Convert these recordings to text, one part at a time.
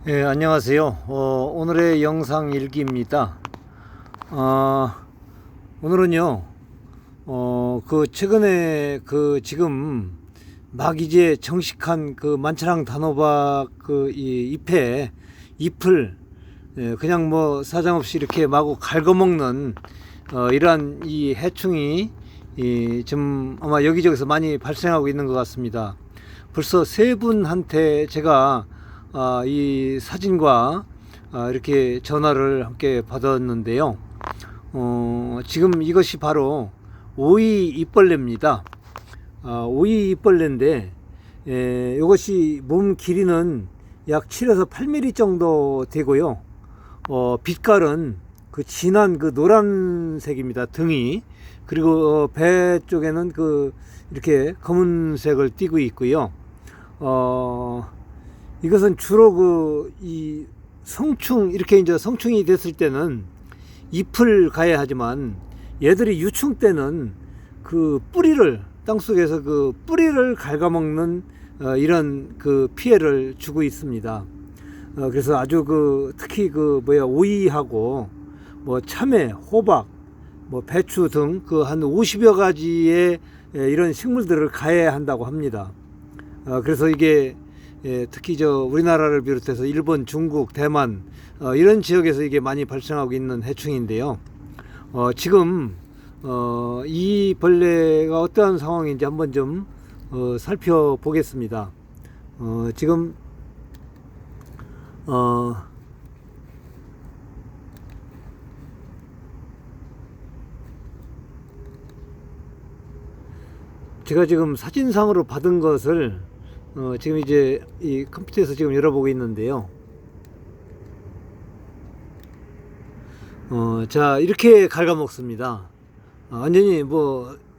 안녕하세요. 오늘의 영상 일기입니다. 오늘은요, 최근에 지금 막 이제 정식한 만차랑 단호박 잎을 그냥 뭐 사정없이 이렇게 마구 갉아먹는 이러한 이 해충이 좀 아마 여기저기서 많이 발생하고 있는 것 같습니다. 벌써 세 분한테 제가 이 사진과 이렇게 전화를 함께 받았는데요. 지금 이것이 바로 오이 잎벌레입니다. 오이 잎벌레인데 이것이 몸 길이는 약 7에서 8mm 정도 되고요. 빛깔은 진한 노란색입니다. 등이. 그리고 배 쪽에는 이렇게 검은색을 띠고 있고요. 이것은 주로 이 성충, 이렇게 이제 성충이 됐을 때는 잎을 가야 하지만 얘들이 유충 때는 뿌리를, 땅속에서 뿌리를 갉아먹는 이런 피해를 주고 있습니다. 그래서 아주 특히 오이하고 뭐 참외, 호박, 뭐 배추 등 한 50여 가지의 이런 식물들을 가해야 한다고 합니다. 그래서 이게 특히 우리나라를 비롯해서 일본, 중국, 대만 이런 지역에서 이게 많이 발생하고 있는 해충인데요. 지금 이 벌레가 어떠한 상황인지 한번 좀 살펴보겠습니다. 지금 제가 지금 사진상으로 받은 것을 지금 이제 이 컴퓨터에서 지금 열어보고 있는데요. 자, 이렇게 갉아먹습니다. 완전히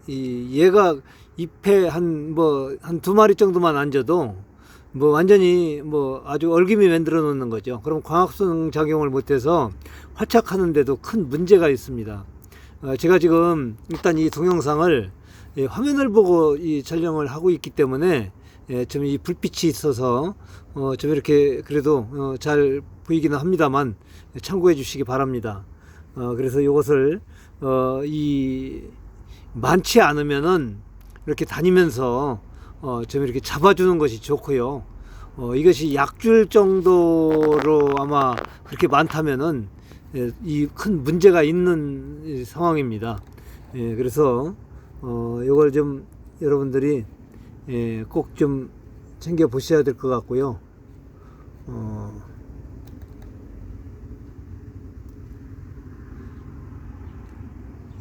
얘가 잎에 한 두 마리 정도만 앉아도 완전히 아주 얼김이 만들어 놓는 거죠. 그럼 광합성 작용을 못해서 활착하는데도 큰 문제가 있습니다. 제가 지금 일단 이 동영상을 화면을 보고 이 촬영을 하고 있기 때문에 좀 이 불빛이 있어서 좀 이렇게 그래도 잘 보이기는 합니다만 참고해 주시기 바랍니다. 그래서 이것을 많지 않으면은 이렇게 다니면서 좀 이렇게 잡아주는 것이 좋고요. 이것이 약줄 정도로 아마 그렇게 많다면은 이 큰 문제가 있는 상황입니다. 그래서 이걸 좀 여러분들이 꼭 좀 챙겨 보셔야 될 것 같고요.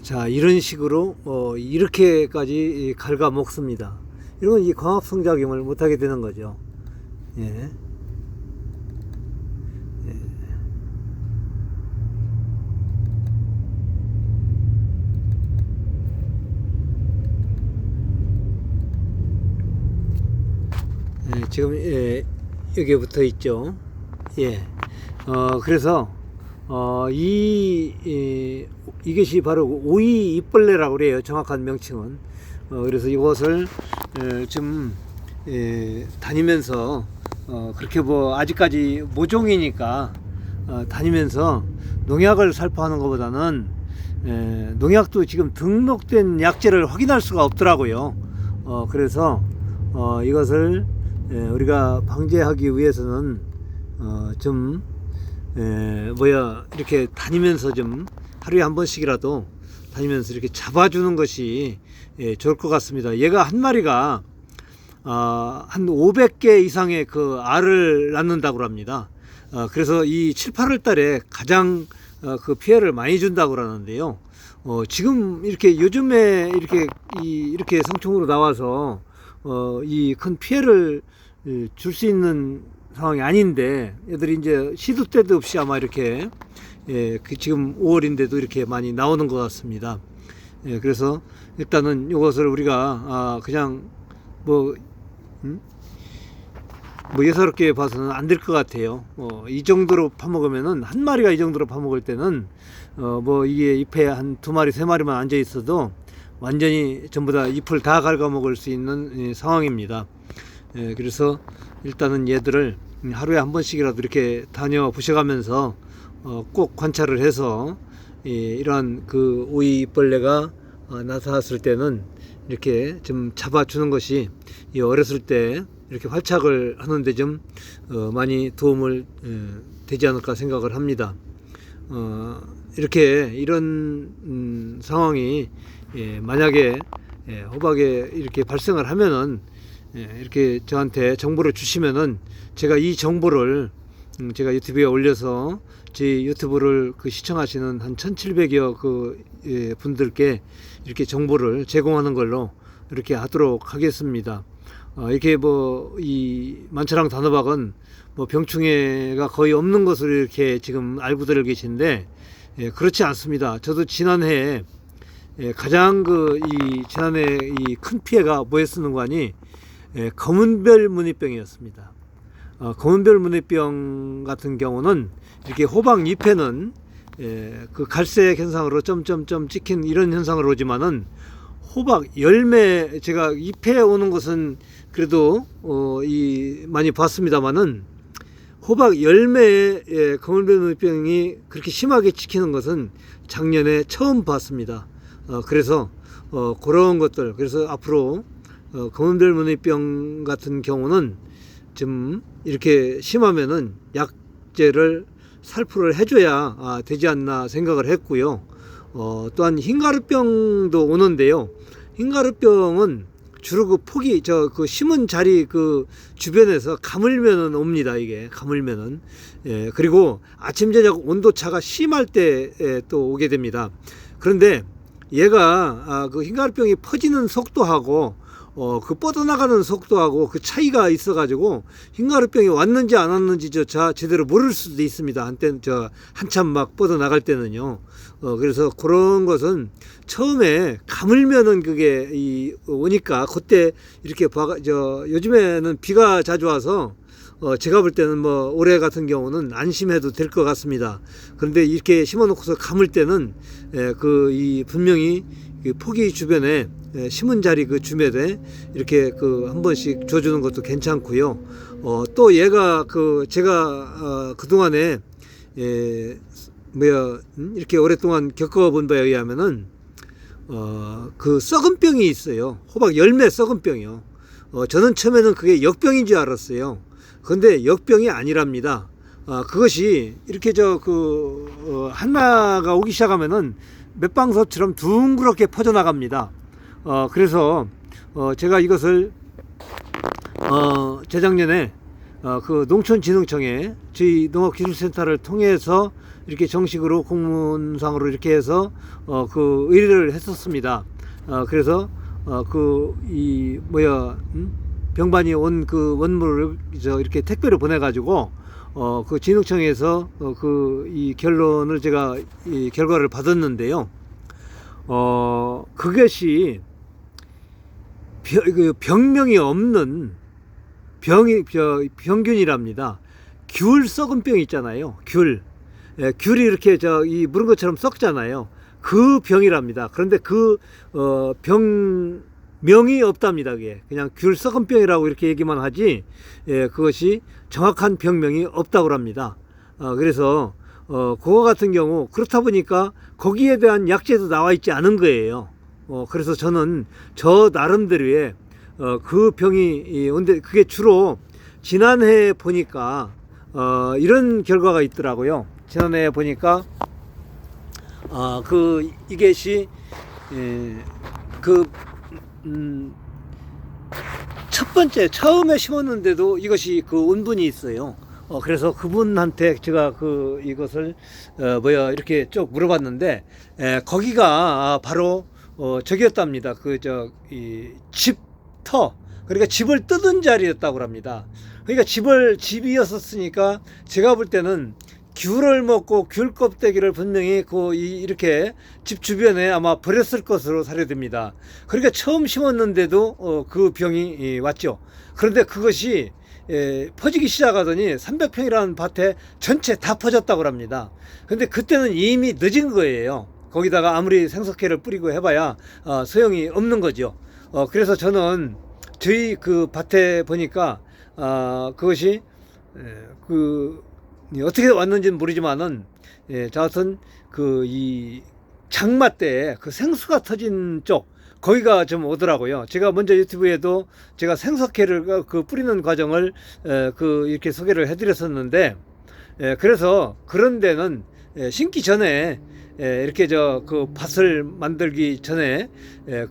자, 이런 식으로 이렇게까지 갉아 먹습니다. 이런 이 광합성 작용을 못하게 되는 거죠. 예. 지금 여기에 붙어 있죠. 예. 그래서 이것이 바로 오이 잎벌레라고 그래요. 정확한 명칭은. 그래서 이것을 좀 다니면서 그렇게 아직까지 모종이니까 다니면서 농약을 살포하는 것보다는 농약도 지금 등록된 약재를 확인할 수가 없더라고요. 그래서 이것을 우리가 방제하기 위해서는 좀 이렇게 다니면서 좀 하루에 한 번씩이라도 다니면서 이렇게 잡아주는 것이 좋을 것 같습니다. 얘가 한 마리가 한 500개 이상의 알을 낳는다고 합니다. 그래서 이 7, 8월 달에 가장 피해를 많이 준다고 그러는데요. 지금 이렇게 요즘에 이렇게 성충으로 나와서 이 큰 피해를 줄 수 있는 상황이 아닌데 애들이 이제 시도 때도 없이 아마 이렇게 지금 5월인데도 이렇게 많이 나오는 것 같습니다. 그래서 일단은 이것을 우리가 그냥 예사롭게 봐서는 안 될 것 같아요. 이 정도로 파먹으면은 한 마리가 이 정도로 파먹을 때는 이게 잎에 한 두 마리 세 마리만 앉아 있어도 완전히 전부 다 잎을 다 갉아먹을 수 있는 상황입니다. 그래서 일단은 얘들을 하루에 한 번씩이라도 이렇게 다녀보셔가면서 꼭 관찰을 해서 이러한 그 오이벌레가 나타났을 때는 이렇게 좀 잡아주는 것이 이 어렸을 때 이렇게 활착을 하는데 좀 많이 도움을 되지 않을까 생각을 합니다. 이렇게 이런 상황이 만약에 호박에 이렇게 발생을 하면은 이렇게 저한테 정보를 주시면은 제가 이 정보를 제가 유튜브에 올려서 제 유튜브를 그 시청하시는 한 1700여 그 분들께 이렇게 정보를 제공하는 걸로 이렇게 하도록 하겠습니다. 이렇게 뭐 이 만차랑 단호박은 뭐 병충해가 거의 없는 것으로 이렇게 지금 알고들 계신데 그렇지 않습니다. 저도 지난해 가장 지난해 이 큰 피해가 뭐였었는가 하니 검은별 문의병이었습니다. 검은별 문의병 같은 경우는 이렇게 호박 잎에는 그 갈색 현상으로 점점점 찍힌 이런 현상으로 오지만은 호박 열매, 제가 잎에 오는 것은 그래도 많이 봤습니다만은 호박 열매에 검은별 문의병이 그렇게 심하게 찍히는 것은 작년에 처음 봤습니다. 그래서 그런 것들, 그래서 앞으로 검은별 문의병 같은 경우는 좀 이렇게 심하면은 약제를 살포를 해줘야 되지 않나 생각을 했고요. 또한 흰가루병도 오는데요. 흰가루병은 주로 그 폭이 그 심은 자리 그 주변에서 가물면은 옵니다. 이게 가물면은 그리고 아침 저녁 온도 차가 심할 때 또 오게 됩니다. 그런데 얘가 그 흰가루병이 퍼지는 속도하고 그 뻗어나가는 속도하고 그 차이가 있어 가지고 흰가루병이 왔는지 안 왔는지조차 제대로 모를 수도 있습니다. 한때는 한참 막 뻗어나갈 때는요. 그래서 그런 것은 처음에 가물면은 그게 오니까 그때 이렇게 요즘에는 비가 자주 와서 제가 볼 때는 뭐 올해 같은 경우는 안심해도 될 것 같습니다. 그런데 이렇게 심어놓고서 감을 때는 분명히 포기 주변에 심은 자리 그 주변에 이렇게 한 번씩 줘주는 것도 괜찮고요. 또 얘가 제가 그동안에 이렇게 오랫동안 겪어본 바에 의하면은 그 썩은 병이 있어요. 호박 열매 썩은 병이요. 저는 처음에는 그게 역병인 줄 알았어요. 그런데 역병이 아니랍니다. 그것이 이렇게 하나가 오기 시작하면은 맷방석처럼 둥그렇게 퍼져나갑니다. 그래서 제가 이것을 재작년에 그 농촌진흥청에 저희 농업기술센터를 통해서 이렇게 정식으로 공문상으로 이렇게 해서 그 의뢰를 했었습니다. 그래서 병반이 온 그 원물을 이렇게 택배로 보내가지고 그 진흥청에서 이 결론을 제가 이 결과를 받았는데요. 그것이 병명이 없는 병균이랍니다. 귤 썩은 병 있잖아요. 귤이 이렇게 물은 것처럼 썩잖아요. 그 병이랍니다. 그런데 병명이 없답니다. 그게 그냥 귤 썩은 병이라고 이렇게 얘기만 하지 그것이 정확한 병명이 없다고 합니다. 그래서 그거 같은 경우 그렇다 보니까 거기에 대한 약제도 나와 있지 않은 거예요. 그래서 저는 저 나름대로의 그 병이 온데 그게 주로 지난해 보니까 이런 결과가 있더라고요. 지난해 보니까 이것이 첫 번째 처음에 심었는데도 이것이 운분이 있어요. 그래서 그분한테 제가 이것을 이렇게 쭉 물어봤는데 거기가 바로 저기였답니다. 이 집터, 그러니까 집을 뜯은 자리였다고 합니다. 그러니까 집이었었으니까 제가 볼 때는 귤을 먹고 귤 껍데기를 분명히 이렇게 집 주변에 아마 버렸을 것으로 사료됩니다. 그러니까 처음 심었는데도 그 병이 왔죠. 그런데 그것이 퍼지기 시작하더니 300평이라는 밭에 전체 다 퍼졌다고 합니다. 근데 그때는 이미 늦은 거예요. 거기다가 아무리 생석회를 뿌리고 해봐야 소용이 없는 거죠. 그래서 저는 저희 그 밭에 보니까 그것이 그 어떻게 왔는지는 모르지만은 저 같은 그 이 장마 때 그 생수가 터진 쪽 거기가 좀 오더라고요. 제가 먼저 유튜브에도 제가 생석회를 그 뿌리는 과정을 그 이렇게 소개를 해드렸었는데, 그래서 그런 데는 심기 전에 이렇게 저 그 밭을 만들기 전에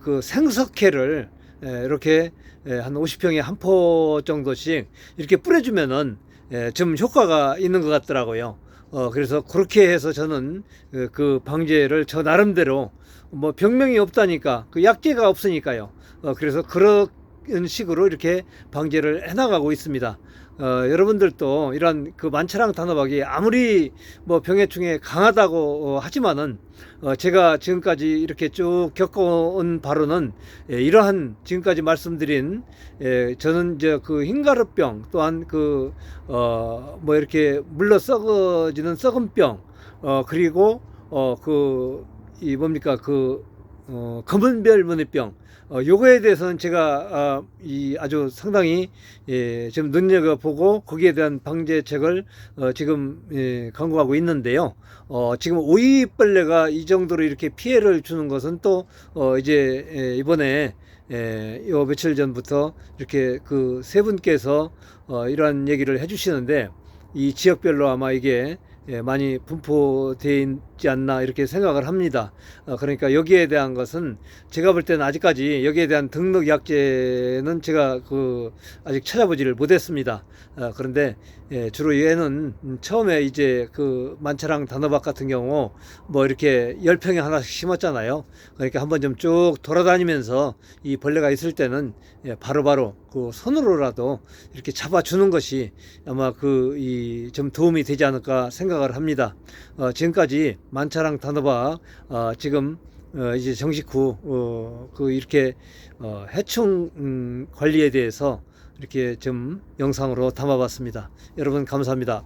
그 생석회를 이렇게 한 50평에 한 포 정도씩 이렇게 뿌려주면은 좀 효과가 있는 것 같더라고요. 그래서 그렇게 해서 저는 그 방제를 저 나름대로 뭐 병명이 없다니까 그 약재가 없으니까요. 그래서 그런 식으로 이렇게 방제를 해나가고 있습니다. 여러분들도 이런 그 만차랑 단호박이 아무리 뭐 병해충에 강하다고 하지만은 제가 지금까지 이렇게 쭉 겪어온 바로는 이러한 지금까지 말씀드린 저는 이제 그 흰가루병 또한 그 뭐 이렇게 물러 썩어지는 썩은 병 그리고 그 이 뭡니까 그 검은별 문의병 요거에 대해서는 제가 이 아주 상당히 좀 눈여겨보고 거기에 대한 방제책을 지금 강구하고 있는데요. 지금 오이벌레가 이 정도로 이렇게 피해를 주는 것은 또 이제 이번에 요 며칠 전부터 이렇게 그 세 분께서 이러한 얘기를 해주시는데 이 지역별로 아마 이게 많이 분포되어 있지 않나 이렇게 생각을 합니다. 그러니까 여기에 대한 것은 제가 볼 때는 아직까지 여기에 대한 등록 약재는 제가 그 아직 찾아보지를 못했습니다. 그런데 주로 얘는 처음에 이제 그 만차랑 단호박 같은 경우 뭐 이렇게 10평에 하나씩 심었잖아요. 그러니까 한번 좀 쭉 돌아다니면서 이 벌레가 있을 때는 바로바로 그 손으로라도 이렇게 잡아주는 것이 아마 그 이 좀 도움이 되지 않을까 생각을 합니다. 지금까지 만차랑 단호박 지금 이제 정식 후 그 이렇게 해충 관리에 대해서 이렇게 좀 영상으로 담아봤습니다. 여러분 감사합니다.